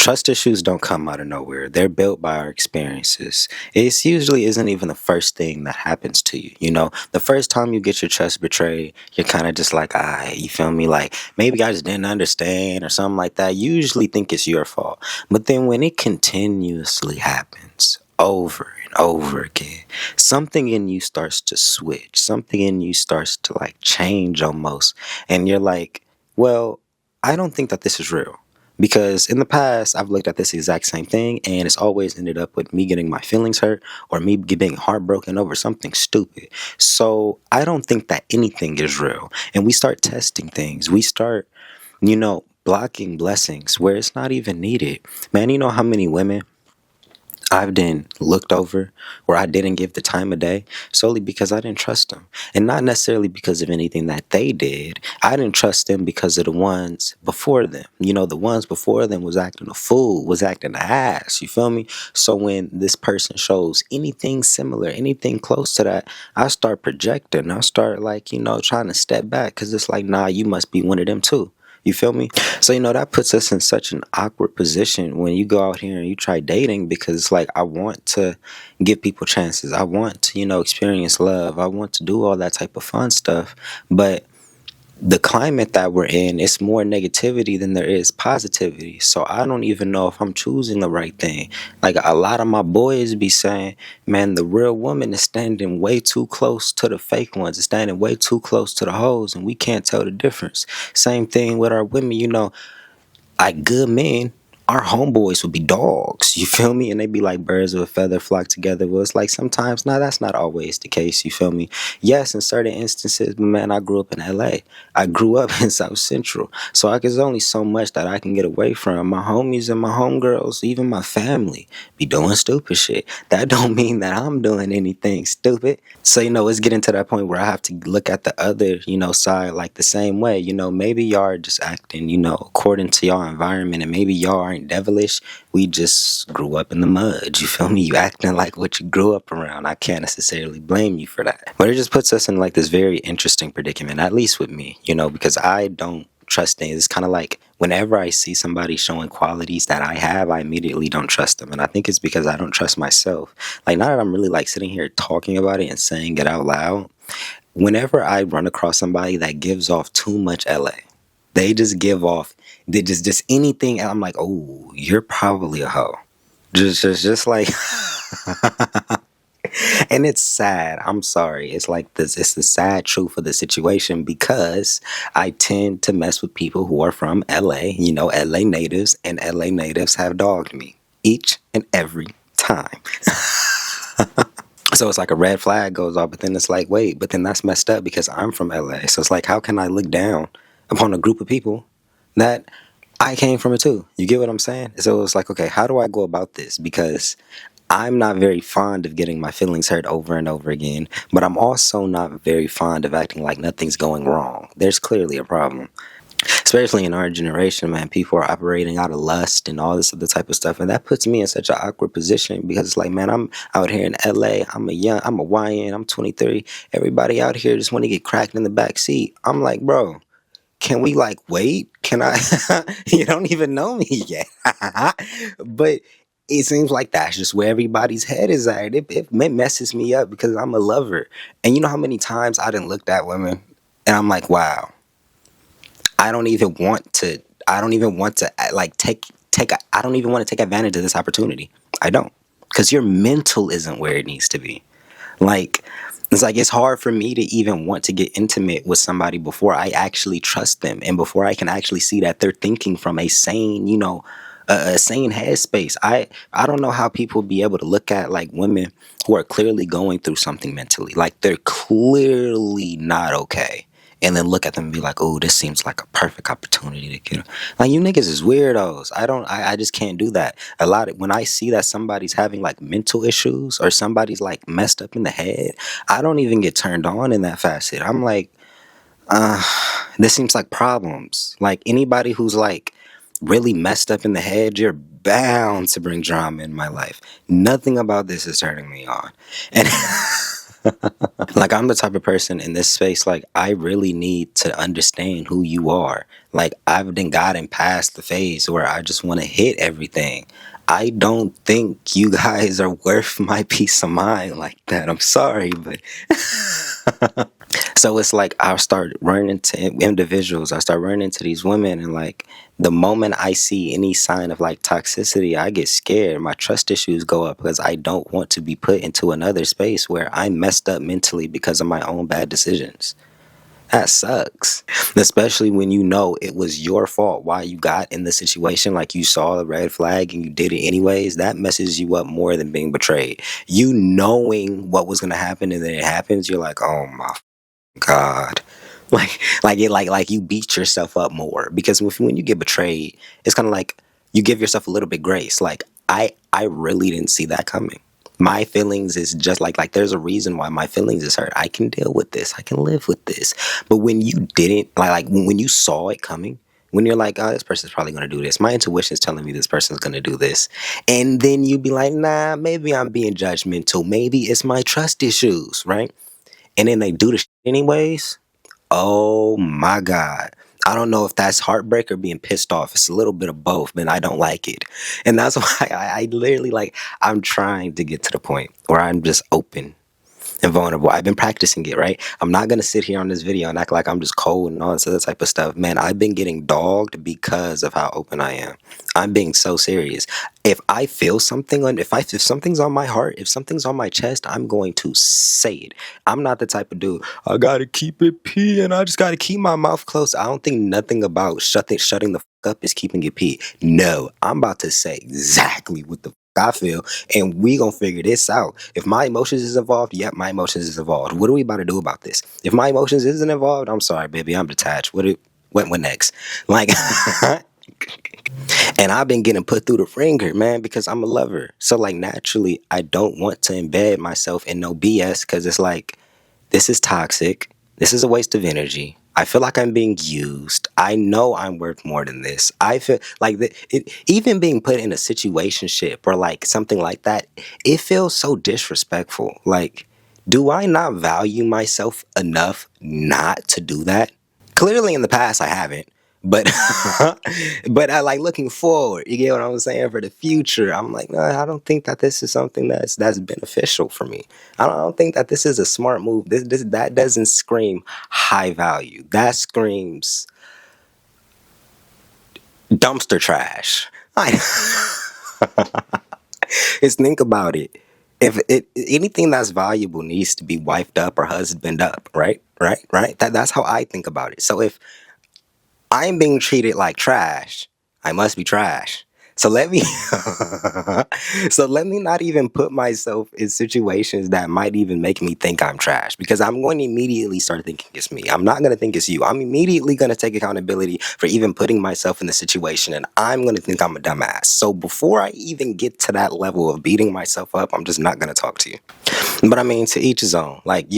Trust issues don't come out of nowhere. They're built by our experiences. It usually isn't even the first thing that happens to you. You know, the first time you get your trust betrayed, you're kind of just like, you feel me? Like, maybe I just didn't understand or something like that. You usually think it's your fault. But then when it continuously happens over and over again, something in you starts to switch. Something in you starts to like change almost. And you're like, well, I don't think that this is real. Because in the past, I've looked at this exact same thing, and it's always ended up with me getting my feelings hurt or me being heartbroken over something stupid. So I don't think that anything is real. And we start testing things. We start, blocking blessings where it's not even needed. Man, you know how many women I've been looked over where I didn't give the time of day solely because I didn't trust them. And not necessarily because of anything that they did. I didn't trust them because of the ones before them. You know, the ones before them was acting a fool, was acting an ass. You feel me? So when this person shows anything similar, anything close to that, I start projecting. I start trying to step back because it's like, nah, you must be one of them too. You feel me? So, that puts us in such an awkward position when you go out here and you try dating because it's like, I want to give people chances. I want to, experience love. I want to do all that type of fun stuff. But the climate that we're in, it's more negativity than there is positivity. So I don't even know if I'm choosing the right thing. Like a lot of my boys be saying, man, the real woman is standing way too close to the fake ones. It's standing way too close to the hoes, and we can't tell the difference. Same thing with our women, like good men, our homeboys would be dogs, you feel me? And they be like birds of a feather flock together. Well, it's like sometimes, that's not always the case, you feel me? Yes, in certain instances, but man, I grew up in LA. I grew up in South Central. So there's only so much that I can get away from. My homies and my homegirls, even my family, be doing stupid shit. That don't mean that I'm doing anything stupid. So, it's getting to that point where I have to look at the other, side like the same way. Maybe y'all are just acting, according to y'all environment, and maybe y'all aren't devilish. We just grew up in the mud. You feel me? You acting like what you grew up around. I can't necessarily blame you for that. But it just puts us in like this very interesting predicament, at least with me, because I don't trust things. It's kind of like whenever I see somebody showing qualities that I have, I immediately don't trust them. And I think it's because I don't trust myself. Like, now that I'm really like sitting here talking about it and saying it out loud, whenever I run across somebody that gives off too much LA, they just give off just anything, and I'm like, oh, you're probably a hoe. Just like, and it's sad. I'm sorry. It's like this. It's the sad truth of the situation because I tend to mess with people who are from LA. LA natives, and LA natives have dogged me each and every time. So it's like a red flag goes off, but then it's like, wait, but then that's messed up because I'm from LA. So it's like, how can I look down upon a group of people that I came from it too? You get what I'm saying? So it's like, okay, how do I go about this? Because I'm not very fond of getting my feelings hurt over and over again, but I'm also not very fond of acting like nothing's going wrong. There's clearly a problem. Especially in our generation, man, people are operating out of lust and all this other type of stuff. And that puts me in such an awkward position because it's like, man, I'm out here in LA. I'm a YN. I'm 23. Everybody out here just want to get cracked in the back seat. I'm like, bro, can we like wait? Can I? You don't even know me yet. But it seems like that's just where everybody's head is at. It messes me up because I'm a lover. And you know how many times I done looked at women and I'm like, wow. I don't even want to like I don't even want to take advantage of this opportunity. I don't. Because your mental isn't where it needs to be. Like, it's hard for me to even want to get intimate with somebody before I actually trust them and before I can actually see that they're thinking from a sane, a sane headspace. I don't know how people be able to look at like women who are clearly going through something mentally. Like they're clearly not okay. And then look at them and be like, oh, this seems like a perfect opportunity to get. Like, you niggas is weirdos. I just can't do that. When I see that somebody's having like mental issues or somebody's like messed up in the head, I don't even get turned on in that facet. I'm like, this seems like problems. Like anybody who's like really messed up in the head, you're bound to bring drama in my life. Nothing about this is turning me on. And like, I'm the type of person in this space, like, I really need to understand who you are. Like I've then gotten past the phase where I just want to hit everything. I don't think you guys are worth my peace of mind like that. I'm sorry, but so it's like I start running into individuals. I start running into these women, and like the moment I see any sign of like toxicity, I get scared. My trust issues go up because I don't want to be put into another space where I'm messed up mentally because of my own bad decisions. That sucks. Especially when you know it was your fault why you got in the situation. Like you saw the red flag and you did it anyways. That messes you up more than being betrayed. You knowing what was going to happen and then it happens, you're like, oh my God. Like you beat yourself up more because when you get betrayed, it's kind of like you give yourself a little bit grace. Like I really didn't see that coming. My feelings is just like there's a reason why my feelings is hurt. I can deal with this. I can live with this. But when you didn't when you saw it coming, when you're like, oh, this person's probably gonna do this. My intuition is telling me this person's gonna do this, and then you be like, nah, maybe I'm being judgmental. Maybe it's my trust issues, right? And then they do the shit anyways. Oh my God. I don't know if that's heartbreak or being pissed off. It's a little bit of both, but I don't like it. And that's why I literally I'm trying to get to the point where I'm just open and vulnerable. I've been practicing it, right? I'm not gonna sit here on this video and act like I'm just cold and all this other type of stuff. Man, I've been getting dogged because of how open I am. I'm being so serious. If I feel something on if something's on my heart, if something's on my chest, I'm going to say it. I'm not the type of dude, I gotta keep it pee and I just gotta keep my mouth closed. I don't think nothing about shutting the fuck up is keeping it pee. No, I'm about to say exactly what the I feel, and we gonna figure this out. If my emotions is involved, yep, my emotions is involved. What are we about to do about this? If my emotions isn't involved, I'm sorry, baby, I'm detached. What next? Like, and I've been getting put through the ringer, man, because I'm a lover. So like naturally, I don't want to embed myself in no BS because it's like this is toxic. This is a waste of energy. I feel like I'm being used. I know I'm worth more than this. I feel like even being put in a situationship or like something like that, it feels so disrespectful. Like, do I not value myself enough not to do that? Clearly in the past I haven't. But but I like looking forward. You get what I'm saying? For the future, I'm like, no, I don't think that this is something that's beneficial for me. I don't think that this is a smart move. This that doesn't scream high value. That screams dumpster trash. I just think about it. If anything that's valuable needs to be wifed up or husband up, right? Right? That's how I think about it. So if I'm being treated like trash, I must be trash. So let me so let me not even put myself in situations that might even make me think I'm trash because I'm going to immediately start thinking it's me. I'm not going to think it's you. I'm immediately going to take accountability for even putting myself in the situation and I'm going to think I'm a dumbass. So before I even get to that level of beating myself up, I'm just not going to talk to you. But I mean, to each his own. Like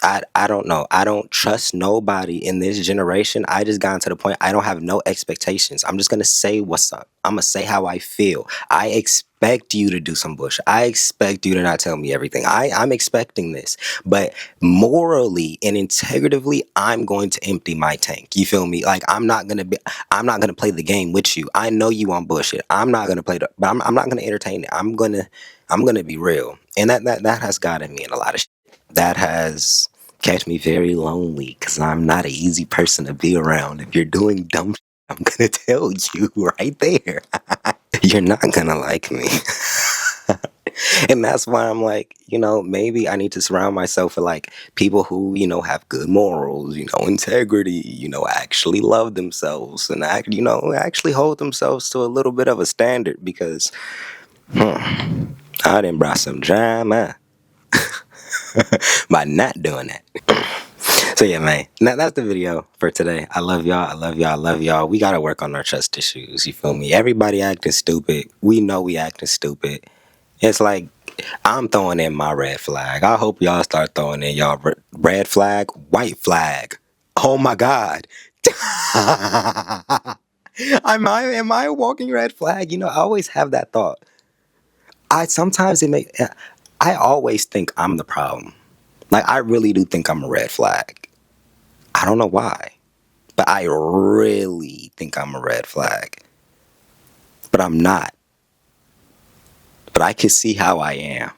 I don't know. I don't trust nobody in this generation. I just gotten to the point I don't have no expectations. I'm just gonna say what's up. I'm gonna say how I feel. I expect you to do some bullshit. I expect you to not tell me everything. I'm expecting this. But morally and integratively, I'm going to empty my tank. You feel me? Like I'm not gonna play the game with you. I know you on bullshit. I'm not gonna play but I'm not gonna entertain it. I'm gonna be real, and that has gotten me in a lot of shit. That has kept me very lonely because I'm not an easy person to be around. If you're doing dumb shit, I'm gonna tell you right there. You're not gonna like me. And that's why I'm like, maybe I need to surround myself with like people who, have good morals, integrity, actually love themselves and actually hold themselves to a little bit of a standard because I done brought some drama by not doing that. So yeah, man, that's the video for today. I love y'all. I love y'all. I love y'all. We gotta work on our trust issues. You feel me? Everybody acting stupid. We know we acting stupid. It's like I'm throwing in my red flag. I hope y'all start throwing in y'all red flag, white flag. Oh my God. Am I a walking red flag? I always have that thought. I always think I'm the problem. Like I really do think I'm a red flag. I don't know why. But I really think I'm a red flag. But I'm not. But I can see how I am.